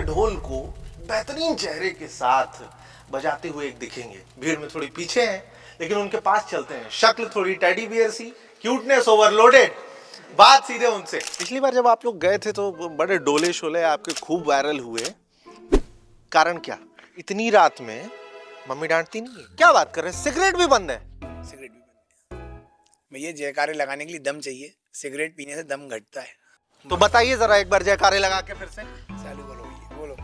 ढोल को बेहतरीन चेहरे के साथ बजाते हुए एक दिखेंगे। भीड़ में थोड़ी पीछे हैं, लेकिन उनके पास चलते हैं। शक्ल थोड़ी टेडी बियर सी, क्यूटनेस ओवरलोडेड, बात सीधे उनसे। पिछली बार जब आप लोग गए थे तो बड़े डोले शोले आपके खूब वायरल हुए, कारण क्या? इतनी रात में मम्मी डांटती नहीं है? क्या बात कर रहे हैं, सिगरेट भी बंद है? सिगरेट भी बंद है भैया, जयकारे लगाने के लिए दम चाहिए, सिगरेट पीने से दम घटता है। तो बताइए जरा एक बार जयकारे लगा के फिर से। चालू करो भैया, बोलो।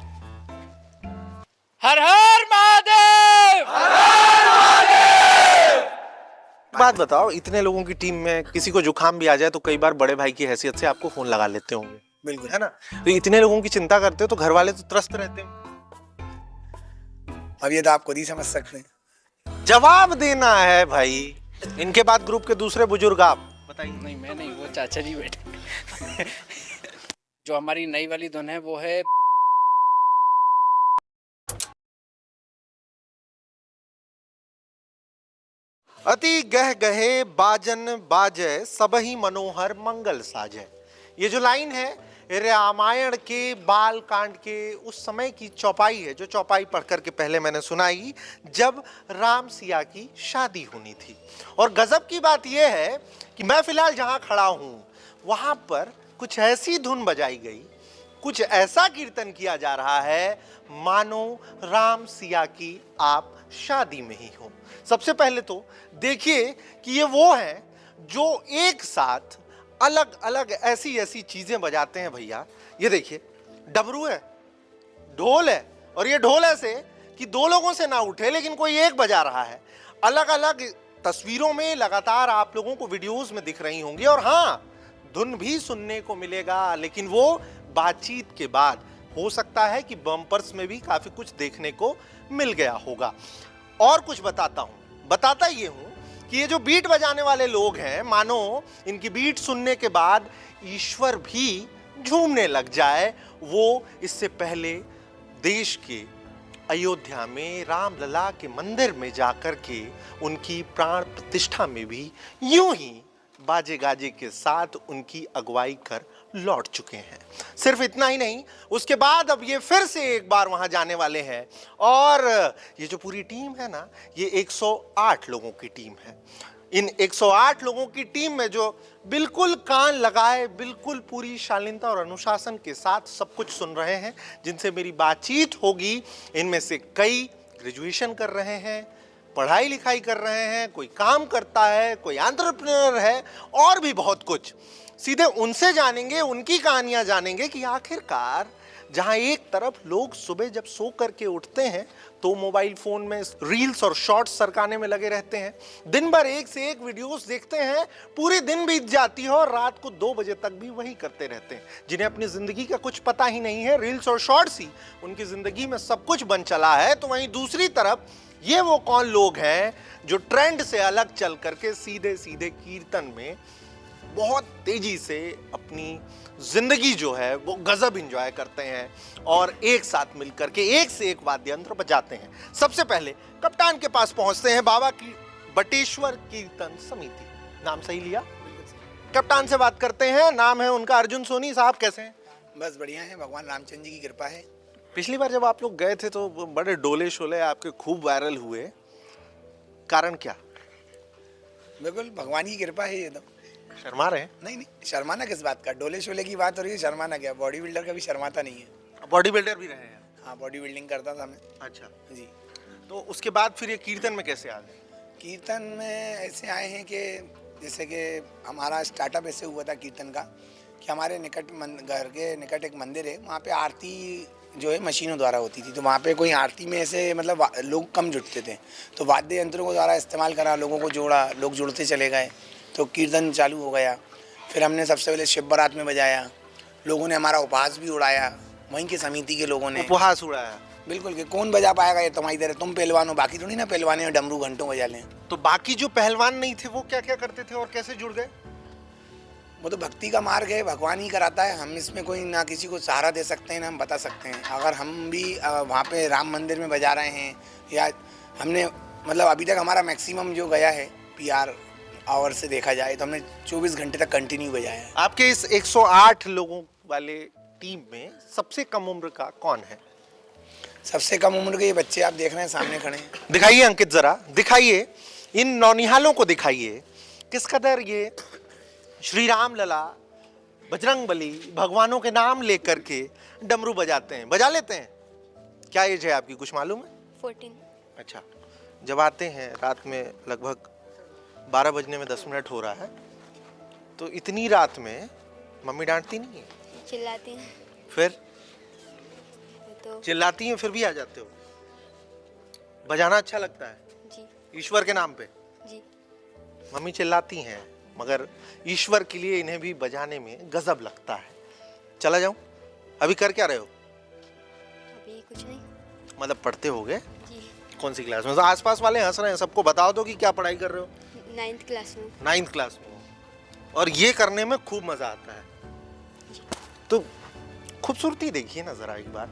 हर हर महादेव, हर हर महादेव। बात बताओ, इतने लोगों की टीम में किसी को जुकाम भी आ जाए तो कई बार बड़े भाई की हैसियत से आपको फोन लगा लेते होंगे, बिल्कुल है ना? तो इतने लोगों की चिंता करते हो तो घर वाले तो त्रस्त रहते हैं। अब ये तो आप खुद ही समझ सकते हैं। जवाब देना है भाई। इनके बाद ग्रुप के दूसरे बुजुर्ग आप बताइए। नहीं मैं नहीं, वो चाचा जी बैठे। जो हमारी नई वाली धुन है वो है अति गह गहे बाजन बाजय सबही मनोहर मंगल साजय। ये जो लाइन है रामायण के बाल कांड के उस समय की चौपाई है, जो चौपाई पढ़ कर के पहले मैंने सुनाई जब राम सिया की शादी होनी थी। और गजब की बात यह है कि मैं फिलहाल जहां खड़ा हूं वहां पर कुछ ऐसी धुन बजाई गई, कुछ ऐसा कीर्तन किया जा रहा है मानो राम सिया की आप शादी में ही हो। सबसे पहले तो देखिए कि ये वो हैं जो एक साथ अलग अलग ऐसी ऐसी चीजें बजाते हैं भैया। ये देखिए, डमरू है, ढोल है, और ये ढोल ऐसे कि दो लोगों से ना उठे लेकिन कोई एक बजा रहा है। अलग अलग तस्वीरों में लगातार आप लोगों को वीडियोस में दिख रही होंगी, और हाँ, धुन भी सुनने को मिलेगा, लेकिन वो बातचीत के बाद हो सकता है कि बम्पर्स में भी काफी कुछ देखने को मिल गया होगा। और कुछ बताता ये हूं कि ये जो बीट बजाने वाले लोग हैं, मानो इनकी बीट सुनने के बाद ईश्वर भी झूमने लग जाए। वो इससे पहले देश के अयोध्या में रामलला के मंदिर में जाकर के उनकी प्राण प्रतिष्ठा में भी यूं ही बाजे गाजे के साथ उनकी अगुवाई कर लौट चुके हैं। सिर्फ इतना ही नहीं, उसके बाद अब ये फिर से एक बार वहां जाने वाले हैं। और ये जो पूरी टीम है ना, ये 108 लोगों की टीम है। इन 108 लोगों की टीम में जो बिल्कुल कान लगाए, बिल्कुल पूरी शालीनता और अनुशासन के साथ सब कुछ सुन रहे हैं, जिनसे मेरी बातचीत होगी, इनमें से कई ग्रेजुएशन कर रहे हैं, पढ़ाई लिखाई कर रहे हैं, कोई काम करता है, कोई एंटरप्रेन्योर है, और भी बहुत कुछ। सीधे उनसे जानेंगे, उनकी कहानियां जानेंगे कि आखिरकार जहां एक तरफ लोग सुबह जब सो करके उठते हैं तो मोबाइल फोन में रील्स और शॉर्ट्स सरकाने में लगे रहते हैं, दिन भर एक से एक वीडियोस देखते हैं, पूरे दिन बीत जाती है और रात को 2 बजे तक भी वही करते रहते हैं। जिन्हें अपनी जिंदगी का कुछ पता ही नहीं है, रील्स और शॉर्ट्स ही उनकी जिंदगी में सब कुछ बन चला है। तो वहीं दूसरी तरफ ये वो कौन लोग हैं जो ट्रेंड से अलग चल करके सीधे सीधे कीर्तन में बहुत तेजी से अपनी जिंदगी जो है वो गजब एंजॉय करते हैं और एक साथ मिलकर के एक से एक वाद्य यंत्र बजाते हैं। सबसे पहले कप्तान के पास पहुंचते हैं, बाबा की बटेश्वर कीर्तन समिति। नाम सही लिया? कप्तान से बात करते हैं। नाम है उनका अर्जुन सोनी। साहब कैसे हैं? बस बढ़िया है, भगवान रामचंद्र जी की कृपा है। पिछली बार जब आप लोग गए थे तो बड़े डोले शोले आपके खूब वायरल हुए, कारण क्या? बिल्कुल भगवान की कृपा है। ये तो शर्मा रहे हैं? नहीं, शर्माना किस बात का? डोले शोले की बात हो रही है, शर्माना क्या? बॉडी बिल्डर कभी शर्माता नहीं है। बॉडी बिल्डर भी रहे हैं? हाँ, बॉडी बिल्डिंग करता था मैं। अच्छा जी। तो उसके बाद फिर ये कीर्तन में कैसे आ गए? कीर्तन में ऐसे आए हैं कि जैसे कि हमारा स्टार्टअप ऐसे हुआ था कीर्तन का कि हमारे निकट घर के निकट एक मंदिर है, वहाँ पे आरती जो है मशीनों द्वारा होती थी। तो वहाँ पे कोई आरती में ऐसे मतलब लोग कम जुटते थे, तो वाद्य यंत्रों को द्वारा इस्तेमाल करा, लोगों को जोड़ा, लोग जुड़ते चले गए, तो कीर्तन चालू हो गया। फिर हमने सबसे पहले शिव बारात में बजाया, लोगों ने हमारा उपहास भी उड़ाया, वहीं के समिति के लोगों ने उपहास उड़ाया। बिल्कुल, कि कौन बजा पाएगा, ये तुम्हारी तरह तुम पहलवान हो, बाकी थोड़ी ना पहलवाने और डमरू घंटों बजा लें। तो बाकी जो पहलवान नहीं थे वो क्या क्या करते थे और कैसे जुड़ गए? वो तो भक्ति का मार्ग है, भगवान ही कराता है। हम इसमें कोई ना किसी को सहारा दे सकते हैं ना हम बता सकते हैं। अगर हम भी वहाँ पे राम मंदिर में बजा रहे हैं, या हमने मतलब अभी तक हमारा मैक्सिमम जो गया है PR आवर से देखा जाए तो हमने 24 घंटे तक कंटिन्यू बजाया है। आपके इस 108 लोगों वाले टीम में सबसे कम उम्र का कौन है? सबसे कम उम्र के ये बच्चे आप देख रहे हैं सामने खड़े हैं। दिखाइए अंकित, जरा दिखाइए इन नौनिहालों को, दिखाइए किस कदर ये श्री राम लला, बजरंग बली, भगवानों के नाम लेकर के डमरू बजाते हैं, बजा लेते हैं। क्या एज है आपकी, कुछ मालूम है? 14। अच्छा, जब आते हैं रात में लगभग 12 बजने में 10 मिनट हो रहा है, तो इतनी रात में मम्मी डांटती नहीं है? चिल्लाती हैं फिर तो चिल्लाती हैं फिर भी आ जाते हो? बजाना अच्छा लगता है जी ईश्वर के नाम पे? जी। मम्मी चिल्लाती हैं मगर ईश्वर के लिए इन्हें भी बजाने में गजब लगता है। चला जाऊं? अभी कर क्या रहे हो? अभी कुछ नहीं मतलब पढ़ते होगे? जी। कौन सी क्लास में? तो आसपास वाले हंस रहे हैं, सबको बताओ दो कि क्या पढ़ाई कर रहे हो। 9th क्लास में। 9th क्लास में हो। और ये करने में खूब मजा आता है। तो खूबसूरती देखिए ना जरा एक बार,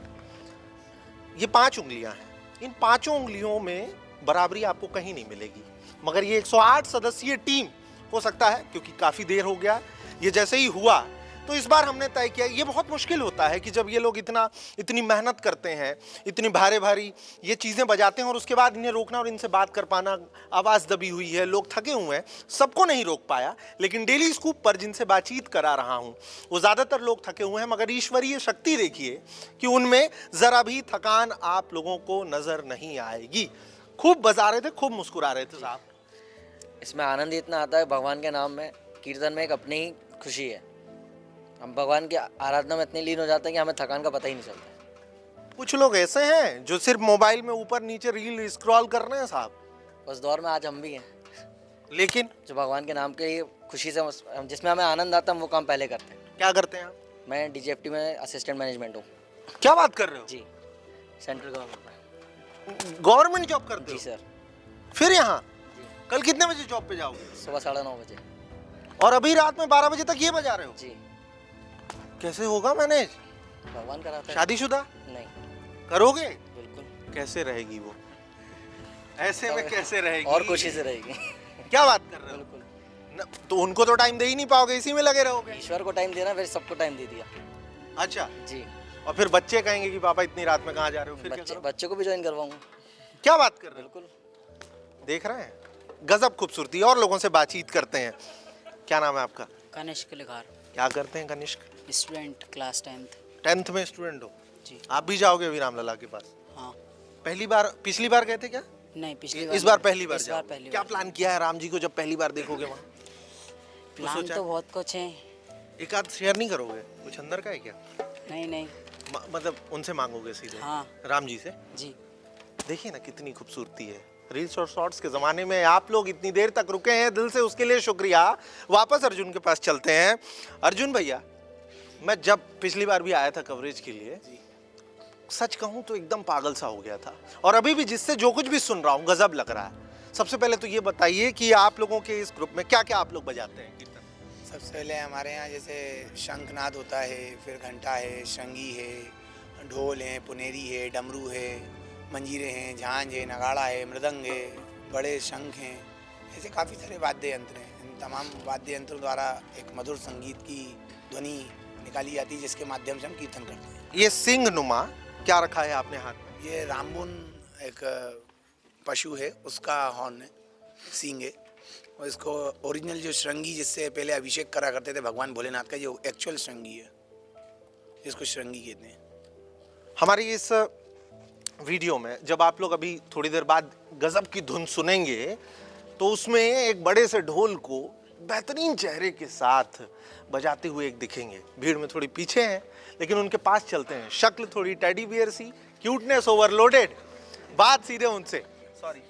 ये 5 उंगलियां हैं, इन 5 उंगलियों में बराबरी आपको कहीं नहीं मिलेगी, मगर ये 108 सदस्यीय टीम हो सकता है, क्योंकि काफी देर हो गया ये जैसे ही हुआ, तो इस बार हमने तय किया। ये बहुत मुश्किल होता है कि जब ये लोग इतनी मेहनत करते हैं, इतनी भारी भारी ये चीज़ें बजाते हैं और उसके बाद इन्हें रोकना और इनसे बात कर पाना, आवाज़ दबी हुई है, लोग थके हुए हैं, सबको नहीं रोक पाया। लेकिन डेली स्कूप पर जिनसे बातचीत करा रहा हूँ वो ज़्यादातर लोग थके हुए हैं, मगर ईश्वरीय शक्ति देखिए कि उनमें ज़रा भी थकान आप लोगों को नज़र नहीं आएगी। खूब बजा रहे थे, खूब मुस्कुरा रहे थे साहब। इसमें आनंद इतना आता है, भगवान के नाम में कीर्तन में एक अपनी ही खुशी है। हम भगवान की आराधना में इतने लीन हो जाते हैं कि हमें थकान का पता ही नहीं चलता। कुछ लोग ऐसे हैं जो सिर्फ मोबाइल में ऊपर नीचे रील स्क्रॉल कर रहे हैं साहब। उस दौर में आज हम भी हैं, लेकिन जो भगवान के नाम के लिए खुशी से जिसमें हमें आनंद आता है, हम वो काम पहले करते हैं। क्या करते हैं आप? मैं DGFT में असिस्टेंट मैनेजमेंट हूँ। क्या बात कर रहे हो? जी, सेंट्रल गवर्नमेंट में। गवर्नमेंट जॉब करते जी हो? सर। फिर यहाँ जी, कल कितने बजे जॉब पे जाओगे? सुबह 9:30 बजे। और अभी रात में 12 बजे तक ये बजा रहे हो? जी, कैसे होगा मैनेज? भगवान कराता है। शादीशुदा नहीं, करोगे? बिल्कुल। कैसे रहेगी वो? ऐसे में कैसे रहेगी? और खुशी से रहेगी। क्या बात कर रहे हो? बिल्कुल। तो उनको तो टाइम दे ही नहीं पाओगे, इसी में लगे रहोगे। ईश्वर को टाइम देना, फिर सबको टाइम दे दिया। अच्छा, जी। और फिर बच्चे कहेंगे कि पापा इतनी रात में कहाँ जा रहे हो? फिर क्या बच्चों को भी ज्वाइन करवाऊंगा। क्या बात कर रहे हो? बिल्कुल। देख रहे हैं, गजब खूबसूरती। और लोगों से बातचीत करते हैं। क्या नाम है आपका? कनिष्क लिखार, क्या करते हैं Kanishka? Student, class 10th। 10th में स्टूडेंट हो? जी। आप भी जाओगे अभी रामलला के पास? हाँ। पहली बार? पिछली बार गए थे क्या? नहीं, पिछली इस बार पहली बार इस बार जाओगे। पहली क्या बार। प्लान किया है राम जी को जब पहली बार देखोगे वहाँ? प्लान सोचा? तो बहुत कुछ है। एक आध शेयर नहीं करोगे? कुछ अंदर का है क्या? नहीं नहीं। मतलब उनसे मांगोगे सीधे? हाँ। राम जी से? जी। देखिए ना कितनी खूबसूरती है। रील्स और शॉर्ट्स के ज़माने में आप लोग इतनी देर तक रुके हैं, दिल से उसके लिए शुक्रिया। वापस अर्जुन के पास चलते हैं। अर्जुन भैया, मैं जब पिछली बार भी आया था कवरेज के लिए, सच कहूँ तो एकदम पागल सा हो गया था, और अभी भी जिससे जो कुछ भी सुन रहा हूँ गजब लग रहा है। सबसे पहले तो ये बताइए कि आप लोगों के इस ग्रुप में क्या क्या आप लोग बजाते हैं कीर्तन? सबसे पहले हमारे यहाँ जैसे शंखनाद होता है, फिर घंटा है, शंगी है, ढोल है, पुनेरी है, डमरू है, मंजीरे हैं, झांझ है, नगाड़ा है, मृदंग है, बड़े शंख हैं, ऐसे काफ़ी सारे वाद्य यंत्र हैं। इन तमाम वाद्य यंत्रों द्वारा एक मधुर संगीत की ध्वनि निकाली जाती है, जिसके माध्यम से हम कीर्तन करते हैं। ये सिंह नुमा क्या रखा है आपने हाथ में? ये रामबुन एक पशु है, उसका हॉर्न है, सींग है, और इसको ओरिजिनल जो श्रृंगी जिससे पहले अभिषेक करा करते थे भगवान भोलेनाथ का, जो एक्चुअल श्रृंगी है, जिसको श्रृंगी कहते हैं। हमारी इस वीडियो में जब आप लोग अभी थोड़ी देर बाद गजब की धुन सुनेंगे, तो उसमें एक बड़े से ढोल को बेहतरीन चेहरे के साथ बजाते हुए एक दिखेंगे। भीड़ में थोड़ी पीछे हैं, लेकिन उनके पास चलते हैं। शक्ल थोड़ी टेडी बियर सी, क्यूटनेस ओवरलोडेड, बात सीधे उनसे। सॉरी,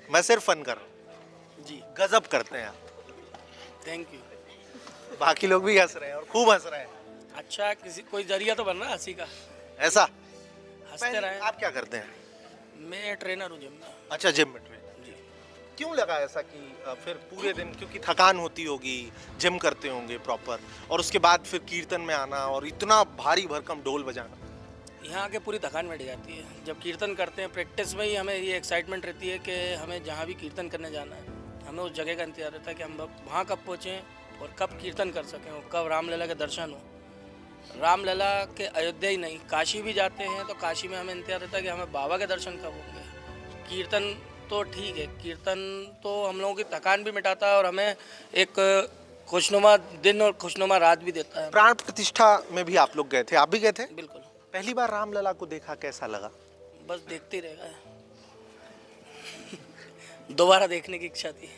मैं सिर्फ फन कर रहा हूँ जी। गजब करते हैं आप। Thank you. बाकी लोग भी हंस रहे हैं और खूब हंस रहे हैं। अच्छा, किसी कोई जरिया तो बन रहा है हंसी का। ऐसा? हंसते रहे। आप क्या करते हैं? मैं ट्रेनर हूँ जिम में। अच्छा, जिम में ट्रेनर। क्यों लगा ऐसा कि फिर पूरे दिन, क्योंकि थकान होती होगी, जिम करते होंगे प्रॉपर, और उसके बाद फिर कीर्तन में आना और इतना भारी भरकम ढोल बजाना? यहाँ आके पूरी थकान मिट जाती है। जब कीर्तन करते हैं प्रैक्टिस में ही हमें ये एक्साइटमेंट रहती है कि हमें जहाँ भी कीर्तन करने जाना है, हमें उस जगह का इंतजार रहता है कि हम वहाँ कब पहुँचें और कब कीर्तन कर सकें और कब रामलीला के दर्शन हो। रामलला के अयोध्या ही नहीं, काशी भी जाते हैं तो काशी में हमें इंतजार रहता है कि हमें बाबा के दर्शन कब होंगे। कीर्तन तो ठीक है, कीर्तन तो हम लोगों की थकान भी मिटाता है और हमें एक खुशनुमा दिन और खुशनुमा रात भी देता है। प्राण प्रतिष्ठा में भी आप लोग गए थे, आप भी गए थे? बिल्कुल, पहली बार रामलला को देखा, कैसा लगा? बस देखते ही रहेगा। दोबारा देखने की इच्छा थी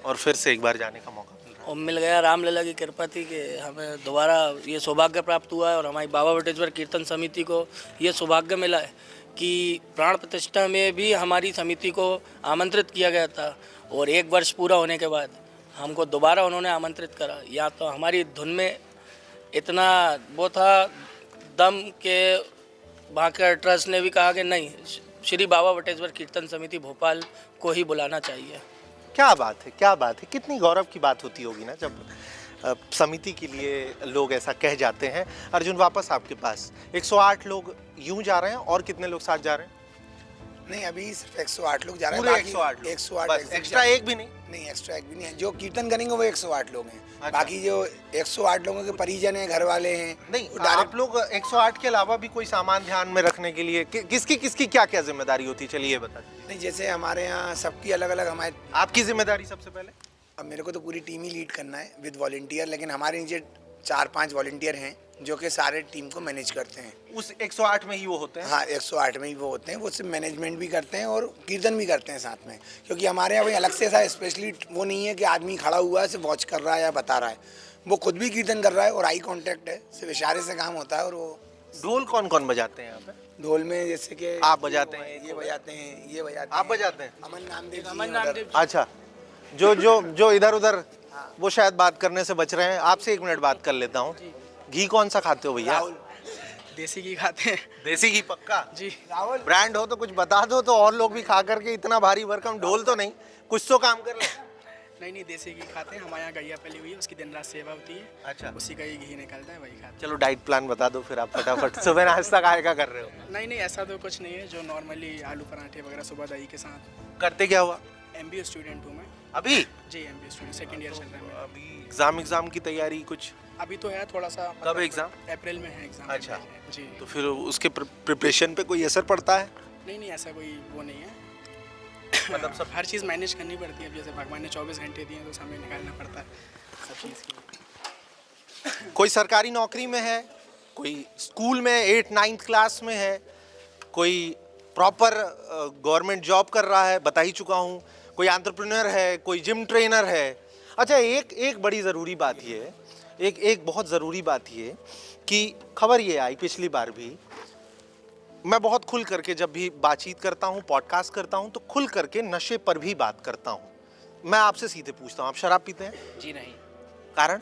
और फिर से एक बार जाने का मौका मिल रहा और मिल गया। रामलला की कृपा थी कि हमें दोबारा ये सौभाग्य प्राप्त हुआ है और हमारी बाबा बटेश्वर कीर्तन समिति को ये सौभाग्य मिला है कि प्राण प्रतिष्ठा में भी हमारी समिति को आमंत्रित किया गया था और 1 वर्ष पूरा होने के बाद हमको दोबारा उन्होंने आमंत्रित करा। या तो हमारी धुन में इतना वो था दम के वहाँ के ट्रस्ट ने भी कहा कि नहीं, श्री बाबा बटेश्वर कीर्तन समिति भोपाल को ही बुलाना चाहिए। क्या बात है, क्या बात है, कितनी गौरव की बात होती होगी ना जब समिति के लिए लोग ऐसा कह जाते हैं। अर्जुन, वापस आपके पास 108 लोग यूं जा रहे हैं और कितने लोग साथ जा रहे हैं? नहीं, अभी सिर्फ 108 लोग जा रहे हैं। पूरे बाकी 108 लोग? 108 बस, एक्स्ट्रा एक भी नहीं? नहीं, एक्स्ट्रा एक भी नहीं है। जो कीर्तन करेंगे वो 108 लोग हैं। अच्छा। बाकी जो 108 लोगों के परिजन हैं, घर वाले हैं, नहीं, वो डायरेक्ट आप लोग 108 के अलावा भी कोई सामान ध्यान में रखने के लिए किसकी किसकी क्या क्या जिम्मेदारी होती है? चलिए ये बता दीजिए। नहीं, जैसे हमारे यहाँ सबकी अलग अलग हमारे। आपकी जिम्मेदारी सबसे पहले? अब मेरे को तो पूरी टीम ही लीड करना है विद वॉलंटियर, लेकिन हमारे नीचे 4-5 वॉलंटियर हैं जो कि सारे टीम को मैनेज करते हैं। उस 108 में ही वो होते हैं? हाँ, 108 में ही वो होते हैं। वो सिर्फ मैनेजमेंट भी करते हैं और कीर्तन भी करते हैं साथ में, क्योंकि हमारे यहाँ कोई अलग से ऐसा स्पेशली वो नहीं है कि आदमी खड़ा हुआ है सिर्फ वॉच कर रहा है या बता रहा है। वो खुद भी कीर्तन कर रहा है और आई कांटेक्ट है, सिर्फ इशारे से काम होता है। और वो ढोल कौन कौन बजाते हैं यहाँ पे? ढोल में जैसे कि आप बजाते हैं? ये बजाते हैं, ये बजाते हैं। आप बजाते हैं? अमन नामदेव जी अमन हैं उधर। नामदेव अच्छा, जो इधर उधर वो शायद बात करने से बच रहे हैं। आपसे 1 मिनट बात कर लेता हूँ। घी कौन सा खाते हो भैया? राहुल, देसी घी खाते हैं देसी घी पक्का? जी। राहुल ब्रांड हो तो कुछ बता दो तो और लोग भी खा करके इतना भारी भरकम ढोल तो नहीं, कुछ तो काम कर ले। नहीं, देसी घी खाते हैं। हमारे यहाँ गैया पली हुई है, उसकी दिन रात सेवा होती है। अच्छा, उसी का ही घी निकलता है, वही खाते चलो डाइट प्लान बता दो फिर आप फटाफट। सुबह नाश्ता काय का कर रहे हो? हैं। नहीं, ऐसा तो कुछ नहीं है। जो नॉर्मली आलू पराठे वगैरह सुबह दही के साथ। करते क्या हुआ MBA स्टूडेंट हूँ मैं। अभी? जी, MBA स्टूडेंट, 2nd ईयर चल रहा है मेरा। अभी एग्जाम की तैयारी कुछ? अभी तो है थोड़ा सा। कब एग्जाम? अप्रैल में है एग्जाम। अच्छा। जी। तो फिर उसके प्रिपरेशन पे कोई असर पड़ता है? नहीं, ऐसा कोई वो नहीं है। मतलब सब हर चीज़ मैनेज करनी पड़ती है। अब जैसे भगवान ने 24 घंटे दिए तो समय निकालना पड़ता है सब चीज़ की। कोई सरकारी नौकरी में है, कोई स्कूल में 8-9th क्लास में है, कोई प्रॉपर गवर्नमेंट जॉब कर रहा है, बता ही चुका हूँ, कोई एंटरप्रेन्योर है, कोई जिम ट्रेनर है। अच्छा, एक बड़ी ज़रूरी बात ये, एक बहुत ज़रूरी बात ये कि खबर ये आई पिछली बार भी, मैं बहुत खुल करके जब भी बातचीत करता हूँ, पॉडकास्ट करता हूँ, तो खुल करके नशे पर भी बात करता हूँ। मैं आपसे सीधे पूछता हूँ, आप शराब पीते हैं? जी नहीं, कारण?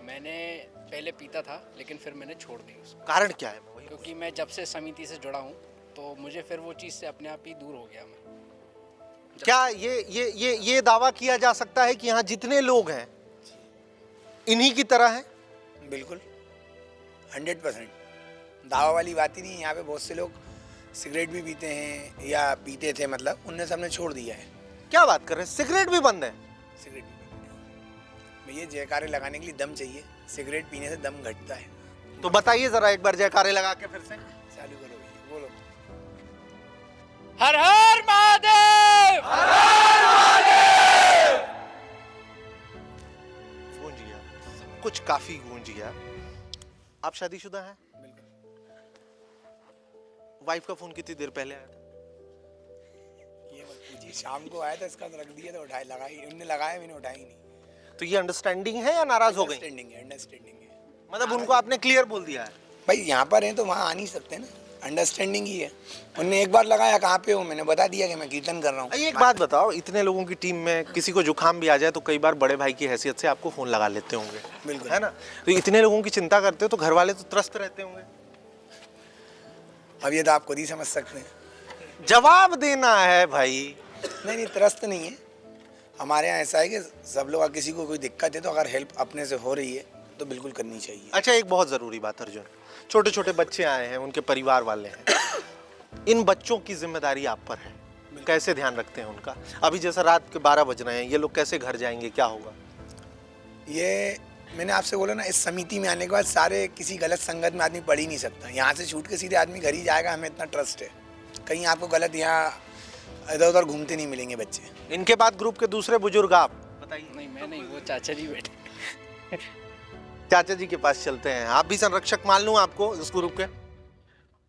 मैंने पहले पीता था लेकिन फिर मैंने छोड़ दी उसको। कारण क्या है? वही क्योंकि मैं जब से समिति से जुड़ा हूँ तो मुझे फिर वो चीज़ से अपने आप ही दूर हो गया मैं। क्या ये दावा किया जा सकता है कि यहाँ जितने लोग हैं इन्हीं की तरह हैं? बिल्कुल 100% दावा वाली बात ही नहीं है। यहाँ पे बहुत से लोग सिगरेट भी पीते हैं या पीते थे, मतलब उनने सबने छोड़ दिया है। क्या बात कर रहे हैं? सिगरेट भी बंद है? सिगरेट भी पीते हैं भैया। जयकारे लगाने के लिए दम चाहिए, सिगरेट पीने से दम घटता है। तो बताइए जरा एक बार जयकारे लगा के फिर से। चालू करो भैया, बोलो। हर हर महादेव। गूंज गया, कुछ काफी गूंज गया। आप शादीशुदा हैं? वाइफ का फोन कितनी देर पहले आया था? ये मत पूछिए, शाम को आया था, इसका रख दिया तो उठाए, लगाई उनने लगाया, मैंने उठाई नहीं। तो ये अंडरस्टैंडिंग है या नाराज हो गई? अंडरस्टैंडिंग है। मतलब उनको आपने क्लियर बोल दिया है? भाई यहाँ पर हैं तो वहाँ आ नहीं सकते ना, अंडरस्टैंडिंग ही है। उनने एक बार लगाया, कहाँ पे हो, मैंने बता दिया कि मैं कीर्तन कर रहा हूँ। एक बात बताओ, इतने लोगों की टीम में किसी को जुकाम भी आ जाए तो कई बार बड़े भाई की हैसियत से आपको फोन लगा लेते होंगे, बिल्कुल, है ना? तो इतने लोगों की चिंता करते हो तो घर वाले तो त्रस्त रहते होंगे। अब ये तो आप खुद ही समझ सकते हैं। जवाब देना है भाई। नहीं, त्रस्त नहीं है। हमारे यहाँ ऐसा है कि सब लोग, अगर किसी को कोई दिक्कत है तो अगर हेल्प अपने से हो रही है तो बिल्कुल करनी चाहिए। अच्छा, एक बहुत ज़रूरी बात अर्जुन, छोटे छोटे बच्चे आए हैं, उनके परिवार वाले हैं, इन बच्चों की जिम्मेदारी आप पर है। कैसे ध्यान रखते हैं उनका? अभी जैसा रात के 12 बज रहे हैं, ये लोग कैसे घर जाएंगे, क्या होगा? ये मैंने आपसे बोला ना, इस समिति में आने के बाद सारे किसी गलत संगत में आदमी पढ़ ही नहीं सकता। यहाँ से छूट के सीधे आदमी घर ही जाएगा, हमें इतना ट्रस्ट है। कहीं आपको गलत यहाँ इधर उधर घूमते नहीं मिलेंगे बच्चे। इनके बाद ग्रुप के दूसरे बुजुर्ग आप बताइए। नहीं मैं नहीं, वो चाचा जी बैठे। चाचा जी के पास चलते हैं। आप भी संरक्षक मान लूं आपको इस ग्रुप के?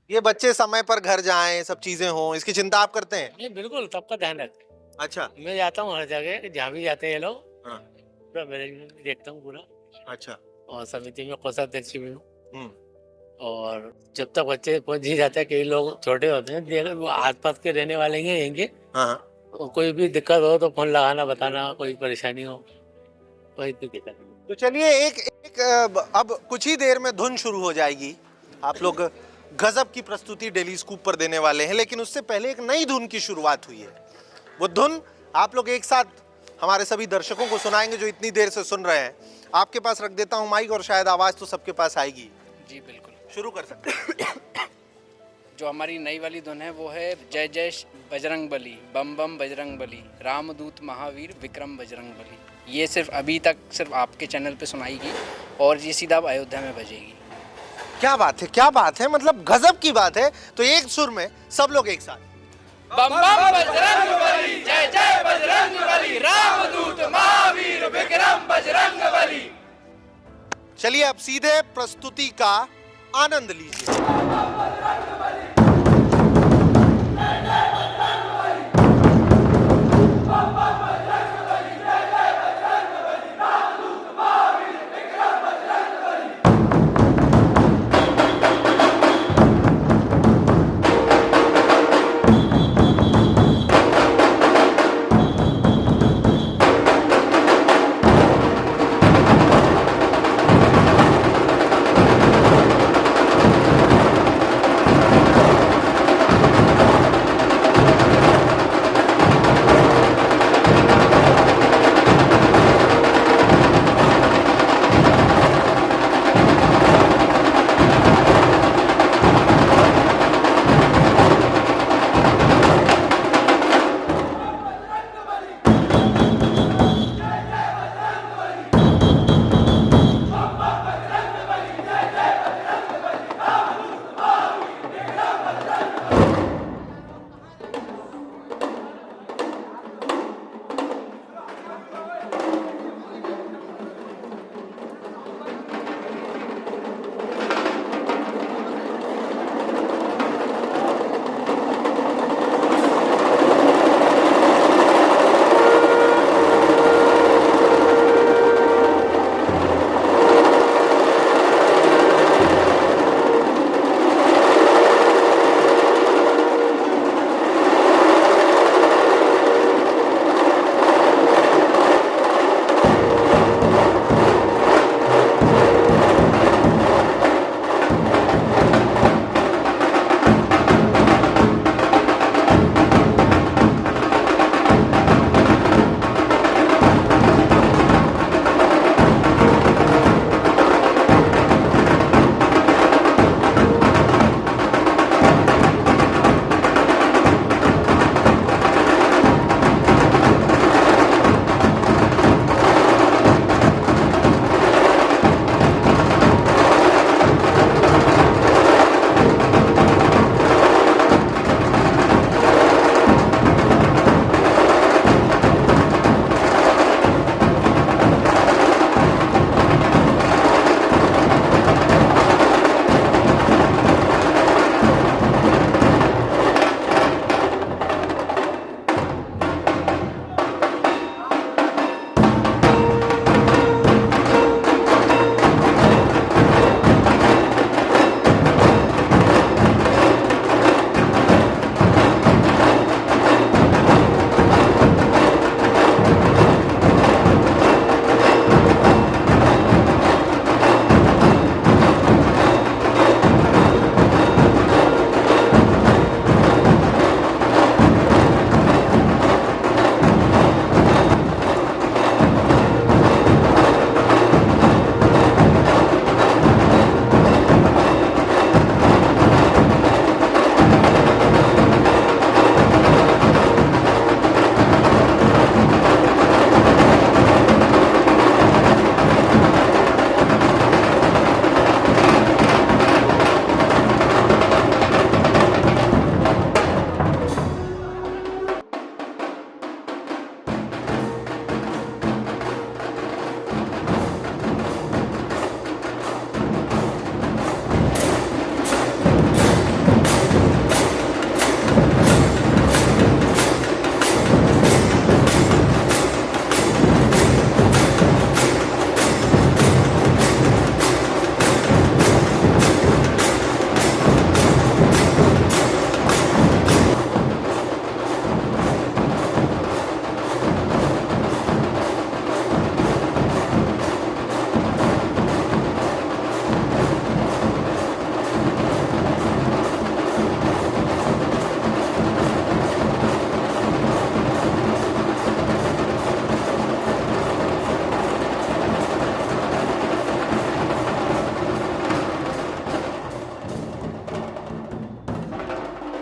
ये बच्चे समय पर घर जाएं, सब चीजें हों, इसकी चिंता आप करते हैं? नहीं बिल्कुल, सबका ध्यान रखते हैं। अच्छा। मैं जाता हूँ हर जगह, जहाँ भी जाते हैं ये लोग, हाँ। पूरा मैनेजमेंट देखता हूँ पूरा, अच्छा। और समिति में कोषाध्यक्ष भी हूँ। हम्म। और जब तक बच्चे पहुँच ही जाते हैं, कई लोग छोटे होते हैं, वो आस पास के रहने वाले ही हैं, हाँ हाँ। और कोई भी दिक्कत हो तो फोन लगाना, बताना, कोई परेशानी हो, कोई दिक्कत नहीं। तो चलिए एक अब कुछ ही देर में धुन शुरू हो जाएगी। आप लोग गजब की प्रस्तुति डेली स्कूप पर देने वाले हैं, लेकिन उससे पहले एक नई धुन की शुरुआत हुई है। वो धुन आप लोग एक साथ हमारे सभी दर्शकों को सुनाएंगे जो इतनी देर से सुन रहे हैं। आपके पास रख देता हूं माइक, और शायद आवाज तो सबके पास आएगी। जी बिल्कुल, शुरू कर सकते हैं। जो हमारी नई वाली धुन है वो है जय जय बजरंग बली, बम बम बजरंग बली, रामदूत महावीर विक्रम बजरंग बली। ये सिर्फ अभी तक सिर्फ आपके चैनल पे सुनाएगी और ये सीधा अब अयोध्या में बजेगी। क्या बात है, क्या बात है, मतलब गजब की बात है। तो एक सुर में सब लोग एक साथ, बम बम बजरंग बली, जय जय बजरंग बली, रामदूत महावीर विक्रम बजरंग बली। चलिए अब सीधे प्रस्तुति का आनंद लीजिए।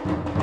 है।